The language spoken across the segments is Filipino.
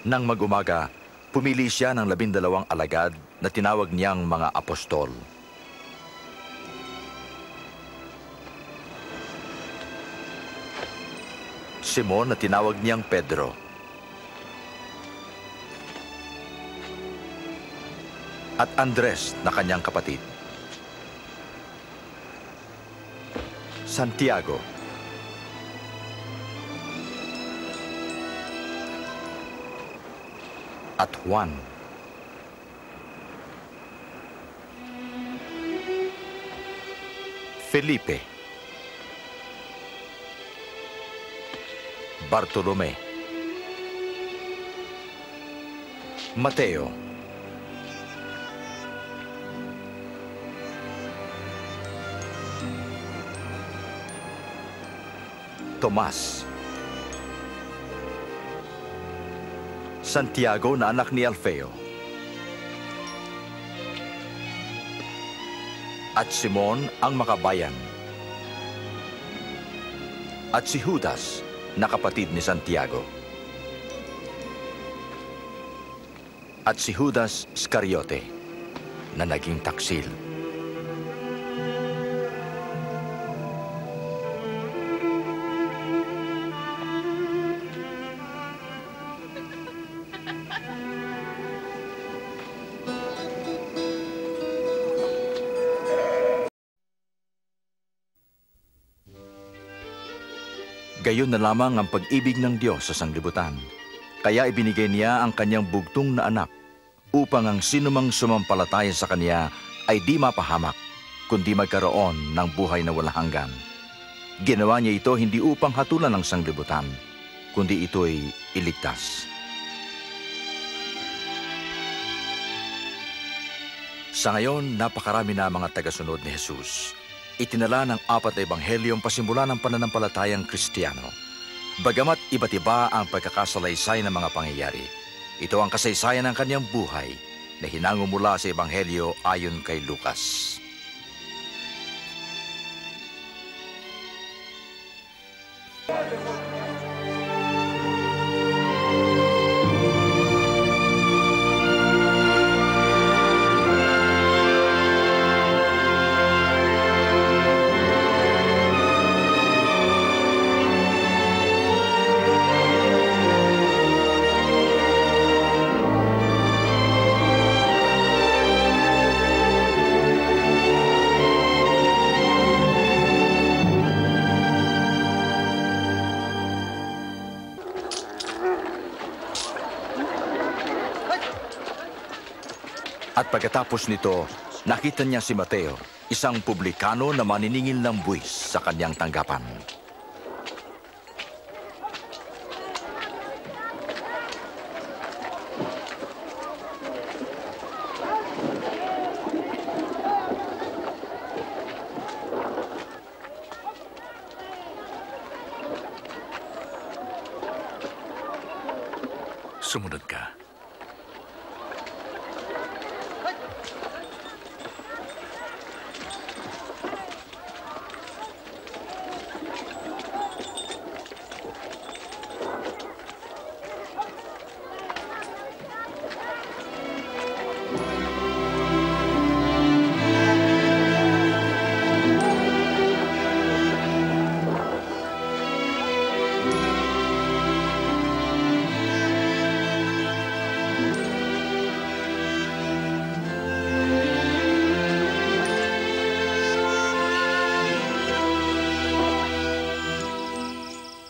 Nang mag-umaga, pumili siya ng 12 alagad na tinawag niyang mga apostol. Simon na tinawag niyang Pedro. At Andres na kanyang kapatid. Santiago. At Juan. Felipe. Bartolome. Mateo. Tomas. Santiago na anak ni Alfeo. At Simon ang makabayan. At si Judas na kapatid ni Santiago. At si Judas Iscariote na naging taksil. Gayon na lamang ang pag-ibig ng Diyos sa sanglibutan. Kaya ibinigay niya ang kanyang bugtong na anak upang ang sinumang sumampalataya sa kanya ay di mapahamak, kundi magkaroon ng buhay na walang hanggan. Ginawa niya ito hindi upang hatulan ng sanglibutan, kundi ito'y iligtas. Sa ngayon, napakarami na mga tagasunod ni Jesus. Itinala ng 4 na ebanghelyong pasimula ng pananampalatayang Kristiyano. Bagamat iba't iba ang pagkakasalaysay ng mga pangyayari, ito ang kasaysayan ng kanyang buhay na hinango mula sa ebanghelyo ayon kay Lucas. At pagkatapos nito, nakita niya si Mateo, isang publikano na maniningil ng buwis sa kanyang tanggapan. Sumunod ka.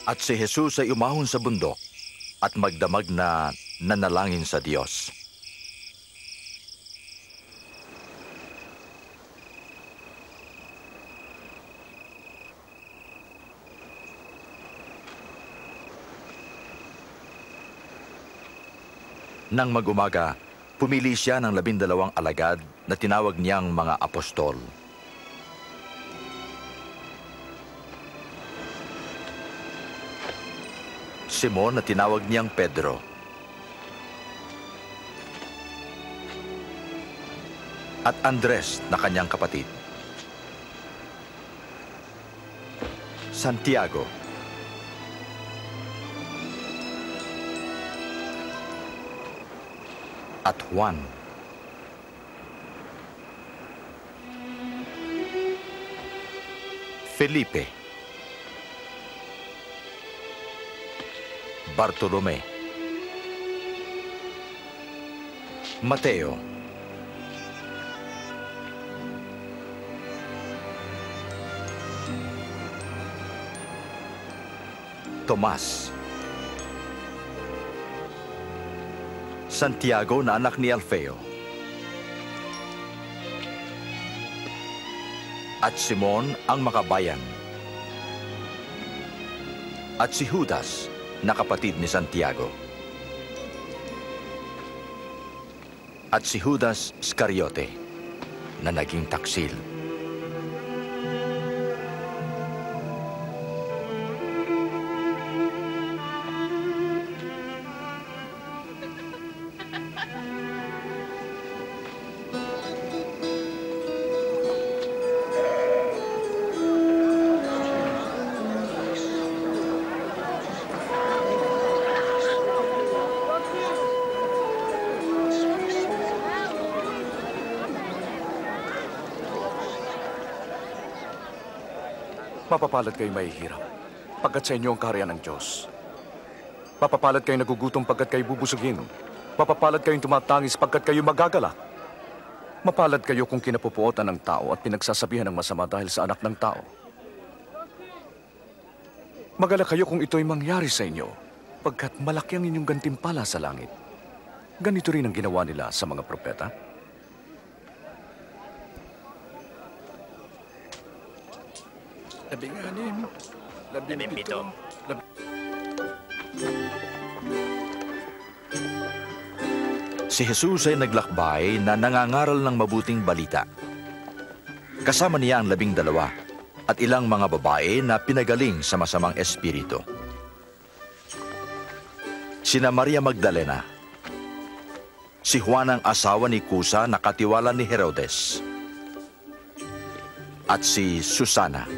At si Jesus ay umahon sa bundok at magdamag na nanalangin sa Diyos. Nang mag-umaga, pumili siya ng 12 alagad na tinawag niyang mga apostol. Simon na tinawag niyang Pedro. At Andres na kanyang kapatid. Santiago. at Juan. Felipe, Bartolome, Mateo, Tomas, Santiago na anak ni Alfeo, at Simon ang makabayan, at si Judas na kapatid ni Santiago, at si Judas Iscariote na naging taksil. Mapapalad kayo mahihirap, pagkat sa inyo ang kaharian ng Diyos. Mapapalad kayo nagugutom pagkat kayo bubusugin. Mapapalad kayong tumatangis pagkat kayo magagalak. Mapalad kayo kung kinapupuotan ng tao at pinagsasabihan ng masama dahil sa anak ng tao. Magalak kayo kung ito'y mangyari sa inyo, pagkat malaki ang inyong gantimpala sa langit. Ganito rin ang ginawa nila sa mga propeta. Labing-anim, labing-pito, Si Jesus ay naglakbay na nangangaral ng mabuting balita. Kasama niya ang 12 at ilang mga babae na pinagaling sa masamang espiritu. Sina Maria Magdalena, si Juan ang asawa ni Kusa na katiwala ni Herodes, at si Susana.